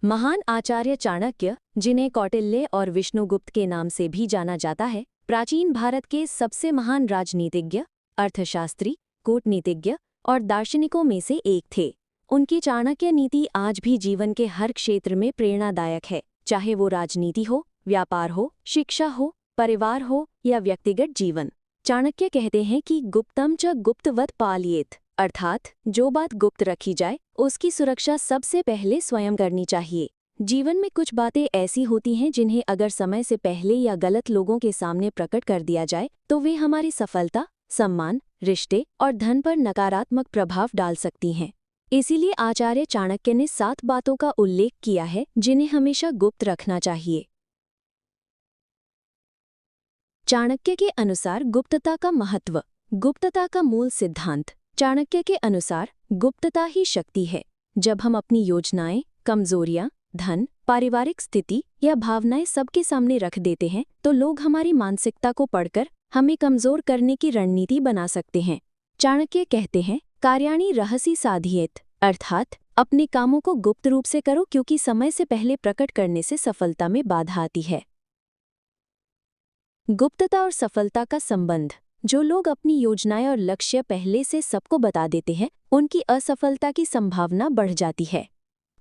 महान आचार्य चाणक्य, जिन्हें कौटिल्य और विष्णुगुप्त के नाम से भी जाना जाता है, प्राचीन भारत के सबसे महान राजनीतिज्ञ, अर्थशास्त्री, कूटनीतिज्ञ और दार्शनिकों में से एक थे। उनकी चाणक्य नीति आज भी जीवन के हर क्षेत्र में प्रेरणादायक है, चाहे वो राजनीति हो, व्यापार हो, शिक्षा हो, परिवार हो या व्यक्तिगत जीवन। चाणक्य कहते हैं कि गुप्तम च गुप्तवत पालयेत, अर्थात जो बात गुप्त रखी जाए उसकी सुरक्षा सबसे पहले स्वयं करनी चाहिए। जीवन में कुछ बातें ऐसी होती हैं जिन्हें अगर समय से पहले या गलत लोगों के सामने प्रकट कर दिया जाए तो वे हमारी सफलता, सम्मान, रिश्ते और धन पर नकारात्मक प्रभाव डाल सकती हैं। इसीलिए आचार्य चाणक्य ने 7 बातों का उल्लेख किया है जिन्हें हमेशा गुप्त रखना चाहिए। चाणक्य के अनुसार गुप्तता का महत्व। गुप्तता का मूल सिद्धांत। चाणक्य के अनुसार गुप्तता ही शक्ति है। जब हम अपनी योजनाएं, कमजोरियां, धन, पारिवारिक स्थिति या भावनाएं सबके सामने रख देते हैं तो लोग हमारी मानसिकता को पढ़कर हमें कमजोर करने की रणनीति बना सकते हैं। चाणक्य कहते हैं, कार्याणि रहसि साधयेत्, अर्थात अपने कामों को गुप्त रूप से करो क्योंकि समय से पहले प्रकट करने से सफलता में बाधा आती है। गुप्तता और सफलता का संबंध। जो लोग अपनी योजनाएं और लक्ष्य पहले से सबको बता देते हैं, उनकी असफलता की संभावना बढ़ जाती है।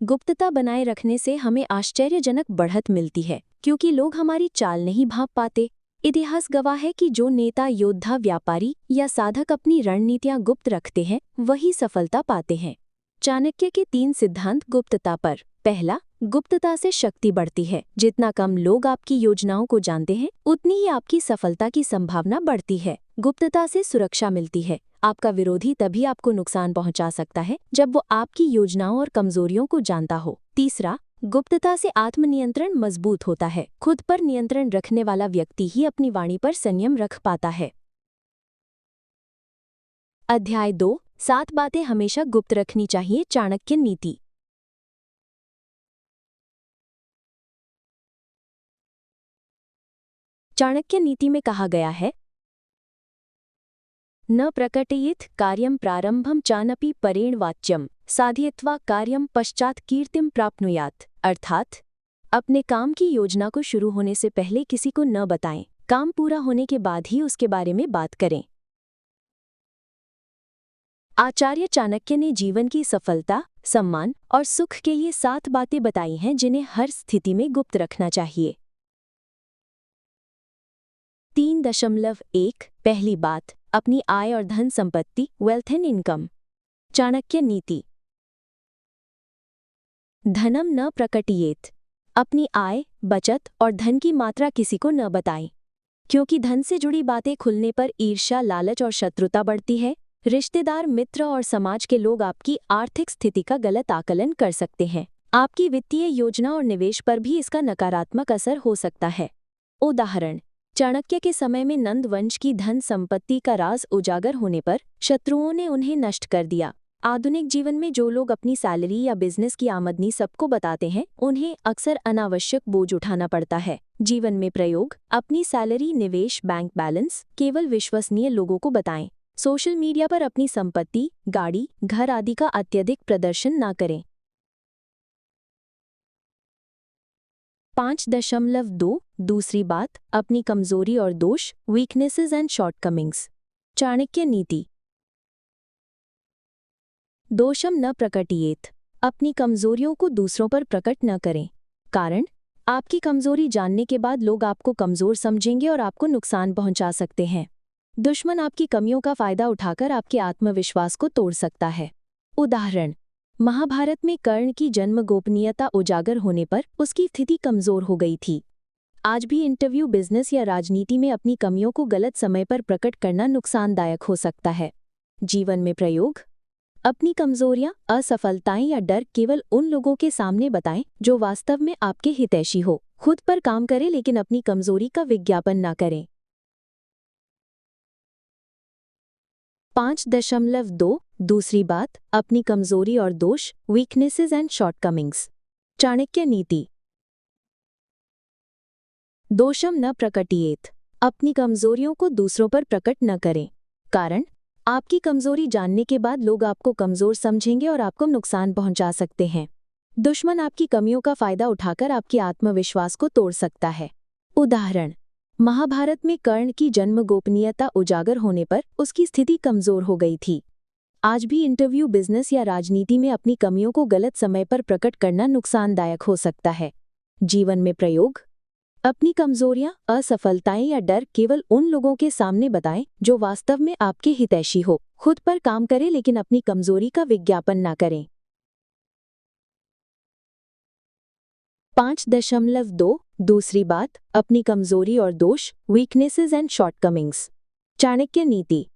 गुप्तता बनाए रखने से हमें आश्चर्यजनक बढ़त मिलती है क्योंकि लोग हमारी चाल नहीं भांप पाते। इतिहास गवाह है कि जो नेता, योद्धा, व्यापारी या साधक अपनी रणनीतियां गुप्त रखते हैं वही सफलता पाते हैं। चाणक्य के 3 सिद्धांत गुप्तता पर। पहला, गुप्तता से शक्ति बढ़ती है। जितना कम लोग आपकी योजनाओं को जानते हैं उतनी ही आपकी सफलता की संभावना बढ़ती है। गुप्तता से सुरक्षा मिलती है। आपका विरोधी तभी आपको नुकसान पहुंचा सकता है जब वो आपकी योजनाओं और कमजोरियों को जानता हो। तीसरा, गुप्तता से आत्मनियंत्रण मजबूत होता है। खुद पर नियंत्रण रखने वाला व्यक्ति ही अपनी वाणी पर संयम रख पाता है। अध्याय 2, 7 बातें हमेशा गुप्त रखनी चाहिए। चाणक्य नीति। चाणक्य नीति में कहा गया है, न प्रकटयेत् कार्यं प्रारंभं चानपि परेण वाच्यं साधयित्वा कार्यं पश्चात् कीर्तिं प्राप्नुयात्, अर्थात अपने काम की योजना को शुरू होने से पहले किसी को न बताएं, काम पूरा होने के बाद ही उसके बारे में बात करें। आचार्य चाणक्य ने जीवन की सफलता, सम्मान और सुख के लिए 7 बातें बताई हैं जिन्हें हर स्थिति में गुप्त रखना चाहिए। 3.1 पहली बात, अपनी आय और धन संपत्ति, वेल्थ एंड इनकम। चाणक्य नीति। धनम न प्रकटयेत्, अपनी आय, बचत और धन की मात्रा किसी को न बताएं, क्योंकि धन से जुड़ी बातें खुलने पर ईर्ष्या, लालच और शत्रुता बढ़ती है। रिश्तेदार, मित्र और समाज के लोग आपकी आर्थिक स्थिति का गलत आकलन कर सकते हैं। आपकी वित्तीय योजना और निवेश पर भी इसका नकारात्मक असर हो सकता है। उदाहरण, चाणक्य के समय में नंद वंश की धन संपत्ति का राज उजागर होने पर शत्रुओं ने उन्हें नष्ट कर दिया। आधुनिक जीवन में जो लोग अपनी सैलरी या बिजनेस की आमदनी सबको बताते हैं, उन्हें अक्सर अनावश्यक बोझ उठाना पड़ता है। जीवन में प्रयोग। अपनी सैलरी, निवेश, बैंक बैलेंस केवल विश्वसनीय लोगों को बताएं। सोशल मीडिया पर अपनी संपत्ति, गाड़ी, घर आदि का अत्यधिक प्रदर्शन न करें। 5.2 दूसरी बात, अपनी कमजोरी और दोष, वीकनेसेस एंड शॉर्टकमिंग्स। चाणक्य नीति। दोषम न प्रकटयेत्, अपनी कमजोरियों को दूसरों पर प्रकट न करें। कारण, आपकी कमजोरी जानने के बाद लोग आपको कमजोर समझेंगे और आपको नुकसान पहुंचा सकते हैं। दुश्मन आपकी कमियों का फायदा उठाकर आपके आत्मविश्वास को तोड़ सकता है। उदाहरण, महाभारत में कर्ण की जन्म गोपनीयता उजागर होने पर उसकी स्थिति कमजोर हो गई थी। आज भी इंटरव्यू, बिजनेस या राजनीति में अपनी कमियों को गलत समय पर प्रकट करना नुकसानदायक हो सकता है। जीवन में प्रयोग। अपनी कमजोरियां, असफलताएं या डर केवल उन लोगों के सामने बताएं जो वास्तव में आपके हितैषी हो। खुद पर काम करें लेकिन अपनी कमजोरी का विज्ञापन न करें। 5.2 दूसरी बात, अपनी कमजोरी और दोष, वीकनेसेस एंड शॉर्टकमिंग्स। चाणक्य नीति। दोषम न प्रकटयेत्, अपनी कमजोरियों को दूसरों पर प्रकट न करें। कारण, आपकी कमजोरी जानने के बाद लोग आपको कमजोर समझेंगे और आपको नुकसान पहुंचा सकते हैं। दुश्मन आपकी कमियों का फायदा उठाकर आपके आत्मविश्वास को तोड़ सकता है। उदाहरण, महाभारत में कर्ण की जन्म गोपनीयता उजागर होने पर उसकी स्थिति कमजोर हो गई थी। आज भी इंटरव्यू, बिजनेस या राजनीति में अपनी कमियों को गलत समय पर प्रकट करना नुकसानदायक हो सकता है। जीवन में प्रयोग: अपनी कमजोरियां, असफलताएं या डर केवल उन लोगों के सामने बताएं जो वास्तव में आपके हितैषी हो। खुद पर काम करें लेकिन अपनी कमजोरी का विज्ञापन न करें। 5.2 दूसरी बात, अपनी कमजोरी और दोष, वीकनेसेस एंड शॉर्टकमिंग्स। चाणक्य नीति: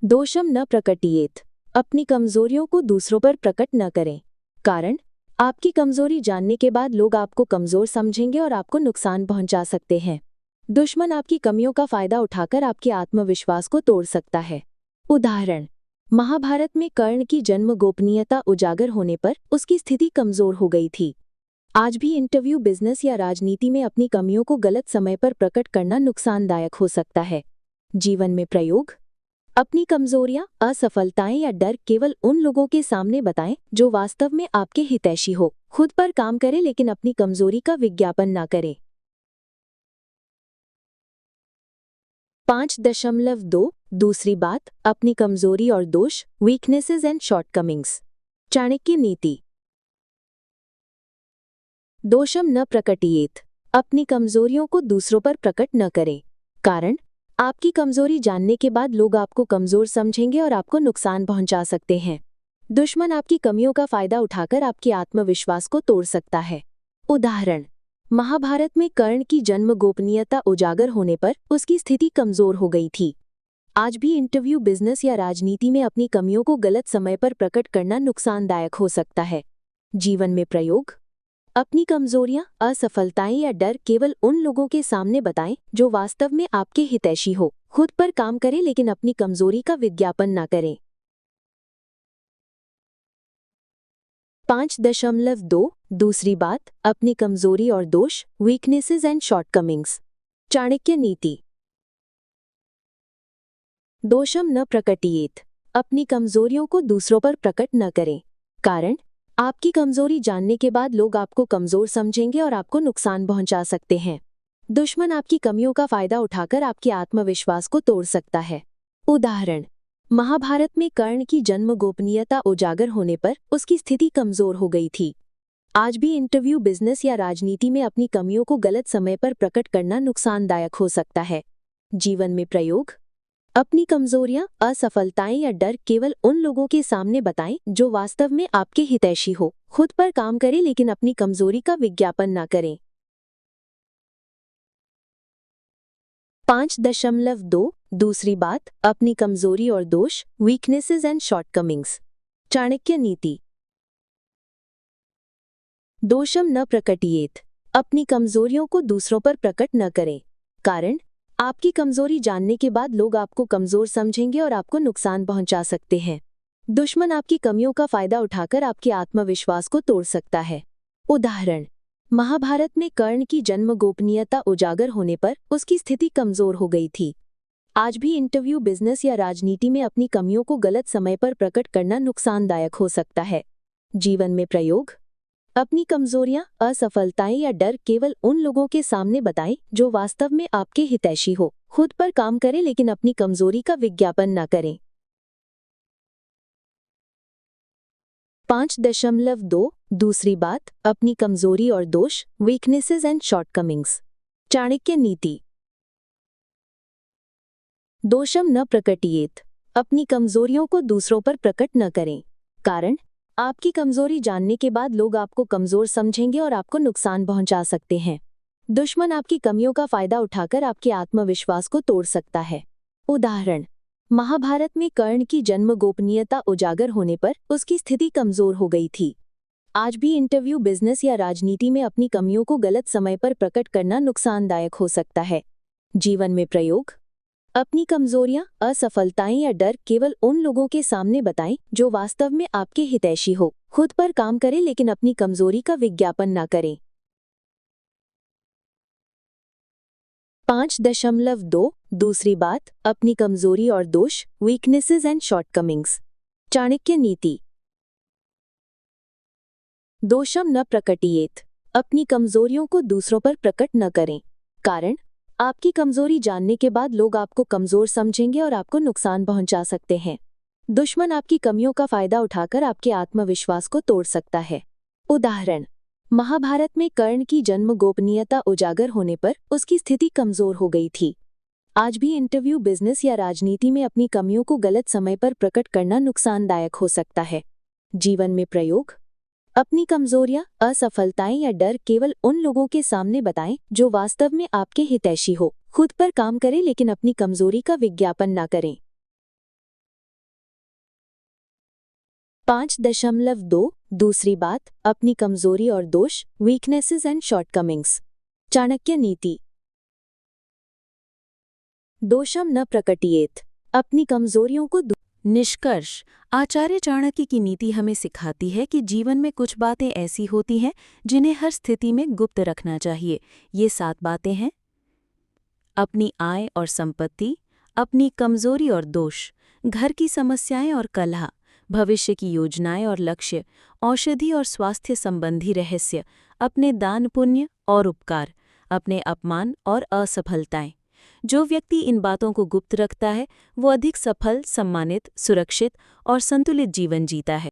दोषम न प्रकटियेत। अपनी कमजोरियों को दूसरों पर प्रकट न करें। कारण, आपकी कमजोरी जानने के बाद लोग आपको कमजोर समझेंगे और आपको नुकसान पहुंचा सकते हैं। दुश्मन आपकी कमियों का फायदा उठाकर आपके आत्मविश्वास को तोड़ सकता है। उदाहरण, महाभारत में कर्ण की जन्म गोपनीयता उजागर होने पर उसकी स्थिति कमजोर हो गई थी। आज भी इंटरव्यू, बिजनेस या राजनीति में अपनी कमियों को गलत समय पर प्रकट करना नुकसानदायक हो सकता है। जीवन में प्रयोग: अपनी कमजोरियां, असफलताएं या डर केवल उन लोगों के सामने बताएं जो वास्तव में आपके हितैषी हो। खुद पर काम करें लेकिन अपनी कमजोरी का विज्ञापन न करें। 5.2 दूसरी बात, अपनी कमजोरी और दोष, वीकनेसेस एंड शॉर्टकमिंग्स। चाणक्य नीति: दोषम न प्रकटियेत। अपनी कमजोरियों को दूसरों पर प्रकट न करें। कारण, आपकी कमजोरी जानने के बाद लोग आपको कमजोर समझेंगे और आपको नुकसान पहुंचा सकते हैं। दुश्मन आपकी कमियों का फायदा उठाकर आपके आत्मविश्वास को तोड़ सकता है। उदाहरण, महाभारत में कर्ण की जन्म गोपनीयता उजागर होने पर उसकी स्थिति कमजोर हो गई थी। आज भी इंटरव्यू, बिजनेस या राजनीति में अपनी कमियों को गलत समय पर प्रकट करना नुकसानदायक हो सकता है। जीवन में प्रयोग: अपनी कमजोरियां, असफलताएं या डर केवल उन लोगों के सामने बताएं जो वास्तव में आपके हितैषी हो। खुद पर काम करें लेकिन अपनी कमजोरी का विज्ञापन न करें। 5.2 दूसरी बात, अपनी कमजोरी और दोष, वीकनेसेस एंड शॉर्टकमिंग्स। चाणक्य नीति: दोषम न प्रकटियेत। अपनी कमजोरियों को दूसरों पर प्रकट न करें। कारण, आपकी कमजोरी जानने के बाद लोग आपको कमजोर समझेंगे और आपको नुकसान पहुंचा सकते हैं। दुश्मन आपकी कमियों का फायदा उठाकर आपके आत्मविश्वास को तोड़ सकता है। उदाहरण, महाभारत में कर्ण की जन्म गोपनीयता उजागर होने पर उसकी स्थिति कमजोर हो गई थी। आज भी इंटरव्यू, बिजनेस या राजनीति में अपनी कमियों को गलत समय पर प्रकट करना नुकसानदायक हो सकता है। जीवन में प्रयोग: अपनी कमजोरियां, असफलताएं या डर केवल उन लोगों के सामने बताएं जो वास्तव में आपके हितैषी हो। खुद पर काम करें लेकिन अपनी कमजोरी का विज्ञापन न करें। 5.2 दूसरी बात, अपनी कमजोरी और दोष, वीकनेसेस एंड शॉर्टकमिंग्स। चाणक्य नीति: दोषम न प्रकटियेत। अपनी कमजोरियों को दूसरों पर प्रकट न करें। कारण, आपकी कमजोरी जानने के बाद लोग आपको कमजोर समझेंगे और आपको नुकसान पहुंचा सकते हैं। दुश्मन आपकी कमियों का फायदा उठाकर आपके आत्मविश्वास को तोड़ सकता है। उदाहरण, महाभारत में कर्ण की जन्म गोपनीयता उजागर होने पर उसकी स्थिति कमजोर हो गई थी। आज भी इंटरव्यू, बिजनेस या राजनीति में अपनी कमियों को गलत समय पर प्रकट करना नुकसानदायक हो सकता है। जीवन में प्रयोग: अपनी कमजोरियां, असफलताएं या डर केवल उन लोगों के सामने बताएं जो वास्तव में आपके हितैषी हो। खुद पर काम करें लेकिन अपनी कमजोरी का विज्ञापन न करें। 5.2 दूसरी बात, अपनी कमजोरी और दोष, वीकनेसेस एंड शॉर्टकमिंग्स। चाणक्य नीति: दोषम न प्रकटियेत। अपनी कमजोरियों को दूसरों पर प्रकट न करें। कारण, आपकी कमजोरी जानने के बाद लोग आपको कमजोर समझेंगे और आपको नुकसान पहुंचा सकते हैं। दुश्मन आपकी कमियों का फायदा उठाकर आपके आत्मविश्वास को तोड़ सकता है। उदाहरण, महाभारत में कर्ण की जन्म गोपनीयता उजागर होने पर उसकी स्थिति कमजोर हो गई थी। आज भी इंटरव्यू, बिजनेस या राजनीति में अपनी कमियों को गलत समय पर प्रकट करना नुकसानदायक हो सकता है। जीवन में प्रयोग: अपनी कमजोरियां, असफलताएं या डर केवल उन लोगों के सामने बताएं जो वास्तव में आपके हितैषी हो। खुद पर काम करें लेकिन अपनी कमजोरी का विज्ञापन न करें। 5.2 दूसरी बात, अपनी कमजोरी और दोष, वीकनेसेस एंड शॉर्टकमिंग्स। चाणक्य नीति: दोषम न प्रकटियेत। अपनी कमजोरियों को दूसरों पर प्रकट न करें। कारण, आपकी कमजोरी जानने के बाद लोग आपको कमजोर समझेंगे और आपको नुकसान पहुंचा सकते हैं। दुश्मन आपकी कमियों का फायदा उठाकर आपके आत्मविश्वास को तोड़ सकता है। उदाहरण, महाभारत में कर्ण की जन्म गोपनीयता उजागर होने पर उसकी स्थिति कमजोर हो गई थी। आज भी इंटरव्यू, बिजनेस या राजनीति में अपनी कमियों को गलत समय पर प्रकट करना नुकसानदायक हो सकता है। जीवन में प्रयोग: अपनी कमजोरियां, असफलताएं या डर केवल उन लोगों के सामने बताएं जो वास्तव में आपके हितैषी हो। खुद पर काम करें लेकिन अपनी कमजोरी का विज्ञापन न करें। 5.2 दूसरी बात, अपनी कमजोरी और दोष, वीकनेसेस एंड शॉर्टकमिंग्स। चाणक्य नीति: दोषम न प्रकटियेत। अपनी कमजोरियों को निष्कर्ष: आचार्य चाणक्य की नीति हमें सिखाती है कि जीवन में कुछ बातें ऐसी होती हैं जिन्हें हर स्थिति में गुप्त रखना चाहिए। ये 7 बातें हैं: अपनी आय और संपत्ति, अपनी कमजोरी और दोष, घर की समस्याएं और कलह, भविष्य की योजनाएं और लक्ष्य, औषधि और स्वास्थ्य संबंधी रहस्य, अपने दान पुण्य और उपकार, अपने अपमान और असफलताएं। जो व्यक्ति इन बातों को गुप्त रखता है वो अधिक सफल, सम्मानित, सुरक्षित और संतुलित जीवन जीता है।